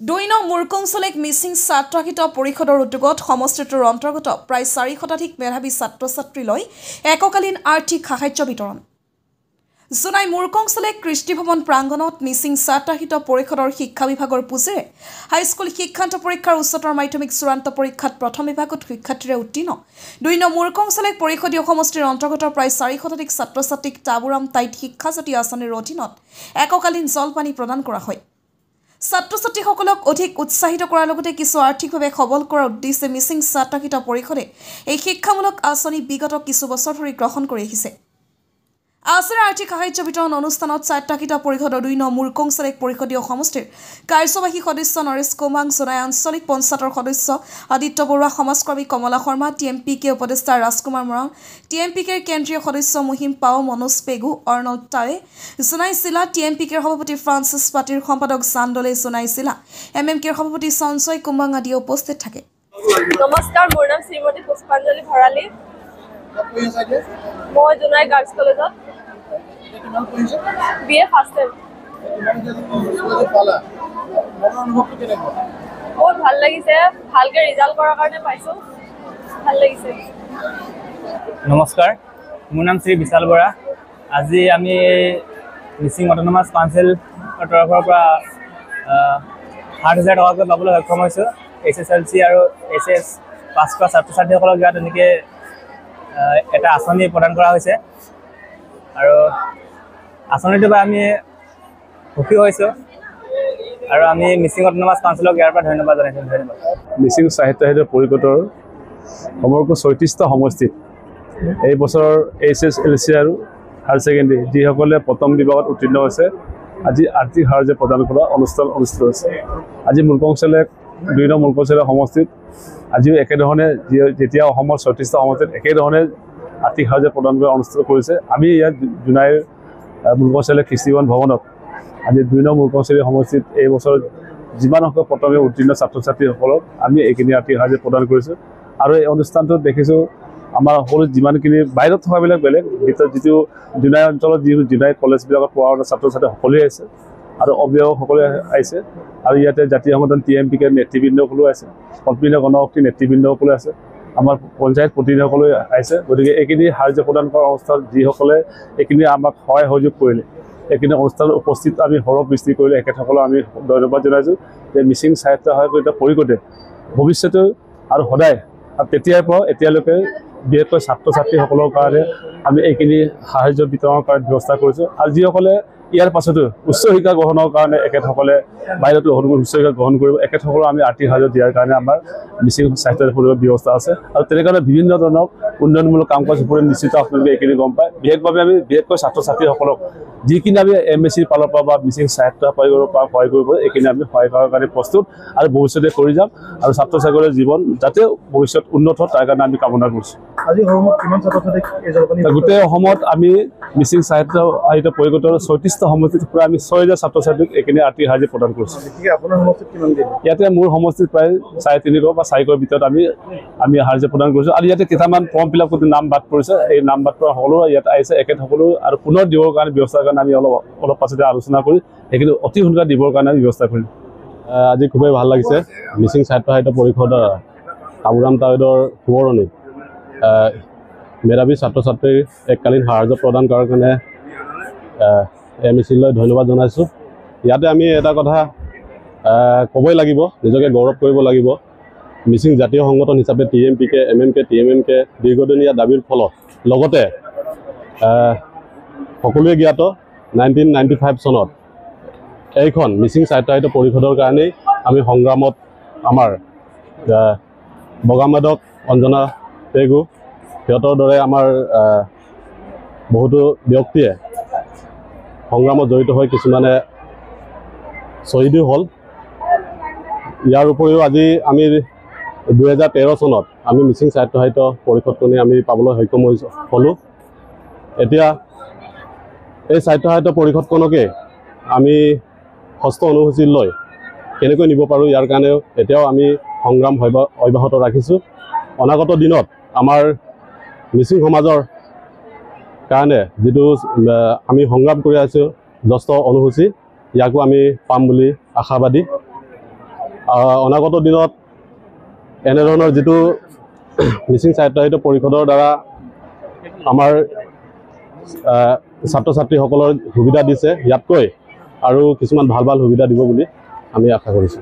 দুইনং মুৰকংচলেক মিচিং ছাত্ৰহিত পৰিষদৰ উদ্যোগত সমষ্টিটোৰ অন্তৰ্গত প্ৰায় 4 শতাধিক মেধাৱী ছাত্ৰ ছাত্ৰীলৈ এককালীন আৰ্থিক সাহায্য বিতৰণ জুনাই মুৰকংচলেক কৃষ্টি ভৱন প্ৰাংগণত মিচিং ছাত্ৰহিত পৰিষদৰ শিক্ষা বিভাগৰ পুঁজিৰে হাইস্কুল শিক্ষান্ত পৰীক্ষাৰ উচ্চতৰ মাধ্যমিক চূড়ান্ত পৰীক্ষাত প্ৰথম বিভাগত শিক্ষাৰ্থীৰে উত্তীৰ্ণ দুইনং মুৰকংচলেক পৰিষদীয় সমষ্টিৰ অন্তৰ্গত প্ৰায় 4 শতাধিক ছাত্ৰ ছাত্ৰীক টাবুৰাম টাইট শিক্ষাজ্যোতি আঁচনিৰ অধীনত এককালীন জলপানী প্ৰদান কৰা হয় ছাত্ৰ-ছাত্ৰীসকলক অধিক উৎসাহিত কৰাৰ লগতে কিছু আৰ্থিকভাৱে সবল কৰাৰ উদ্দেশ্যে মিচিং ছাত্ৰহিত পৰিষদে এই শিক্ষামূলক আঁচনি বিগত কিছু বছৰ ধৰি গ্ৰহণ কৰি আহিছে আঁচনিৰ আৰ্থিক সাহায্য বিতৰণ অনুষ্ঠানত ছাত্ৰহিত পৰিষদৰ দুইনং মুৰকংচলেক পৰিষদীয় সমষ্টিৰ কাৰ্যবাহী সদস্য নৰেশ কুমাং জনাই আঞ্চলিক পঞ্চায়তৰ সদস্য আদিত্য বৰুৱা সমাজকৰ্মী কমলা শৰ্মা টিএমপিকে উপদেষ্টা ৰাজকুমাৰ মৰাং টিএমপিকেৰ কেন্দ্ৰীয় সদস্য মহিম পাও মনোজ পেগু অৰ্ণৱ টাৱে জোনাই জিলা টিএমপিকেৰ সভাপতি ফ্ৰান্সিছ পাটিৰ সম্পাদক চান্দলে জোনাই জিলা এমএমকেৰ সভাপতি সঞ্জয় কুম্বাং আদি উপস্থিত থাকে নমস্কাৰ মোৰ নাম শ্ৰীমতী পুষ্পাঞ্জলি ভৰালী মই জোনাই গাৰ্লছ কলেজত বিএ ফাৰ্ষ্ট টাইম বহুত ভাল লাগিছে ভালকৈ ৰিজাল্ট কৰাৰ কাৰণে পাইছোঁ ভাল লাগিছে নমস্কাৰ মোৰ নাম শ্ৰী বিশাল বৰা আজি আমি মিচিং অট'নমাছ কাউন্সিলৰ তৰফৰ পৰা 8,000 টকাকৈ পাবলৈ সক্ষম হৈছোঁ SSLC আৰু HS পাছ কৰা ছাত্ৰ ছাত্ৰীসকলক ইয়াত এনেকৈ এটা আঁচনি প্ৰদান কৰা হৈছে আৰু আঁচনিটোৰ পৰা আমি সুখী হৈছোঁ আৰু আমি মিচিং অট'নমাছ কাউন্সিলক ইয়াৰ পৰা ধন্যবাদ জনাইছোঁ ধন্যবাদ মিচিং সাহিত্য পৰিষদৰ সমগ্ৰ 34টা সমষ্টিত এই বছৰৰ SSLC আৰু হায়াৰ ছেকেণ্ডেৰী যিসকলে প্ৰথম বিভাগত উত্তীৰ্ণ হৈছে আজি আৰ্থিক সাহায্য প্ৰদান কৰা অনুষ্ঠান অনুষ্ঠিত হৈছে আজি মুৰকংচলেক দুইনং মুৰকংচলেক সমষ্টিত আজিও একেধৰণে যেতিয়া অসমৰ 34টা সমষ্টিত একেধৰণে আৰ্থিক সাহায্য প্ৰদান কৰা অনুষ্ঠিত কৰিছে আমি ইয়াত জোনাইৰ মুৰকংচলেক কৃষ্টি ভৱনত আজি দুইনং মুৰকংচলেক সমষ্টিত এই বছৰ যিমান সংখ্যক প্ৰথমে উত্তীৰ্ণ ছাত্ৰ ছাত্ৰীসকলক আমি এইখিনি আৰ্থিক সাহায্য প্ৰদান কৰিছোঁ আৰু এই অনুষ্ঠানটোত দেখিছোঁ আমাৰ সকলো যিমানখিনি বাহিৰত থকাবিলাক বেলেগ ভিতৰত যিটো জোনাই অঞ্চলত যিটো জোনাই কলেজবিলাকত পঢ়া ছাত্ৰ ছাত্ৰী সকলোৱে আছে আৰু অভিভাৱক সকলোৱে আহিছে আৰু ইয়াতে জাতীয় সংগঠন TMPকে নেতৃবৃন্দসকলো আছে কল্পিত গণশক্তি নেতৃবৃন্দসকলো আছে আমাৰ পঞ্চায়ত প্ৰতিনিধিসকলো আহিছে গতিকে এইখিনি সাহায্য প্ৰদান কৰা অনুষ্ঠানত যিসকলে এইখিনি আমাক সহায় সহযোগ কৰিলে এইখিনি অনুষ্ঠানত উপস্থিত আমি সৰহ বৃষ্টি কৰিলে এখেতসকলক আমি ধন্যবাদ জনাইছোঁ যে মিচিং সাহিত্য সহায়ক পৰিষদে ভৱিষ্যতে আৰু সদায় আৰু তেতিয়াৰ পৰা এতিয়ালৈকে বিশেষকৈ ছাত্ৰ ছাত্ৰীসকলৰ কাৰণে আমি এইখিনি সাহায্য বিতৰণৰ কাৰণে ব্যৱস্থা কৰিছোঁ আৰু যিসকলে ইয়াৰ পাছতো উচ্চ শিক্ষা গ্ৰহণৰ কাৰণে এখেতসকলে বাহিৰতো উচ্চ শিক্ষা গ্ৰহণ কৰিব এখেতসকলক আমি আৰ্থিক সাহায্য দিয়াৰ কাৰণে আমাৰ মিচিং সাহিত্য পৰিষদৰ ব্যৱস্থা আছে আৰু তেনেধৰণে বিভিন্ন ধৰণৰ উন্নয়নমূলক কাম কাজ ওপৰত নিশ্চিত আপোনালোকে এইখিনি গম পায় বিশেষভাৱে আমি বিশেষকৈ ছাত্ৰ ছাত্ৰীসকলক যিখিনি আমি MSc ফালৰ পৰা বা মিচিং সাহিত্য পৰিষদৰ পৰা সহায় কৰিব এইখিনি আমি সহায় কৰাৰ কাৰণে প্ৰস্তুত আৰু ভৱিষ্যতে কৰি যাম আৰু ছাত্ৰ ছাত্ৰীসকলৰ জীৱন যাতে ভৱিষ্যত উন্নত হয় তাৰ কাৰণে আমি কামনা কৰিছোঁ আজি অসমত কিমান ছাত্ৰ ছাত্ৰীক এই জলপানী গোটেই অসমত আমি মিচিং সাহিত্য পৰিষদৰ 34টা সমষ্টিত প্ৰায় আমি 6,000 ছাত্ৰ ছাত্ৰীক এইখিনি আৰ্থিক সাহায্য প্ৰদান কৰিছোঁ আপোনাৰ সমষ্টিত কিমান দিন ইয়াতে মোৰ সমষ্টিত প্ৰায় 350 বা 400 ভিতৰত আমি সাহায্য প্ৰদান কৰিছোঁ আৰু ইয়াতে কেইটামান ফৰ্ম ফিল আপ কৰি নাম বাদ পৰিছে এই নাম বাদ পৰা সকলো ইয়াত আহিছে এখেতসকলো আৰু পুনৰ দিবৰ কাৰণে ব্যৱস্থাৰ কাৰণে আমি অলপ পাছতে আলোচনা কৰি সেইখিনি অতি সোনকালে দিবৰ কাৰণে আমি ব্যৱস্থা কৰিম আজি খুবেই ভাল লাগিছে মিচিং সাহিত্য পৰিষদৰ টাবুৰাম টাইডৰ সোঁৱৰণিত মেধাৱী ছাত্ৰ ছাত্ৰীৰ এককালীন সাহায্য প্ৰদান কৰাৰ কাৰণে MSCলৈ ধন্যবাদ জনাইছোঁ ইয়াতে আমি এটা কথা ক'বই লাগিব নিজকে গৌৰৱ কৰিব লাগিব মিচিং জাতীয় সংগঠন হিচাপে TMPকে MMকে TMMকে দীৰ্ঘদিনীয়া দাবীৰ ফলত লগতে সকলোৱে জ্ঞাত 1995 চনত এইখন মিচিং সাহিত্য পৰিষদৰ কাৰণেই আমি সংগ্ৰামত আমাৰ বগামাদক অঞ্জনা পেগু সিহঁতৰ দৰে আমাৰ বহুতো ব্যক্তিয়ে সংগ্ৰামত জড়িত হৈ কিছুমানে শ্বহীদো হ'ল ইয়াৰ উপৰিও আজি আমি 2013 চনত আমি মিচিং সাহিত্য পৰিষদখনে আমি পাবলৈ সক্ষম হ'লোঁ এতিয়া এই সাহিত্য পৰিষদখনকে আমি ষষ্ঠ অনুসূচী লৈ কেনেকৈ নিব পাৰোঁ ইয়াৰ কাৰণেও এতিয়াও আমি সংগ্ৰাম অব্যাহত ৰাখিছোঁ অনাগত দিনত আমাৰ মিচিং সমাজৰ কাৰণে যেটো আমি সংগ্ৰাম কৰি আছো জ্যেষ্ঠ অনুসূচী ইয়াকো আমি পাম বুলি আশাবাদী অনাগত দিনত এনেধৰণৰ যিটো মিচিং স্বায়ত্তশাসিত পৰিষদৰ দ্বাৰা আমাৰ ছাত্ৰ ছাত্ৰীসকলৰ সুবিধা দিছে, ইয়াতকৈ আৰু কিছুমান ভাল ভাল সুবিধা দিব বুলি আমি আশা কৰিছোঁ।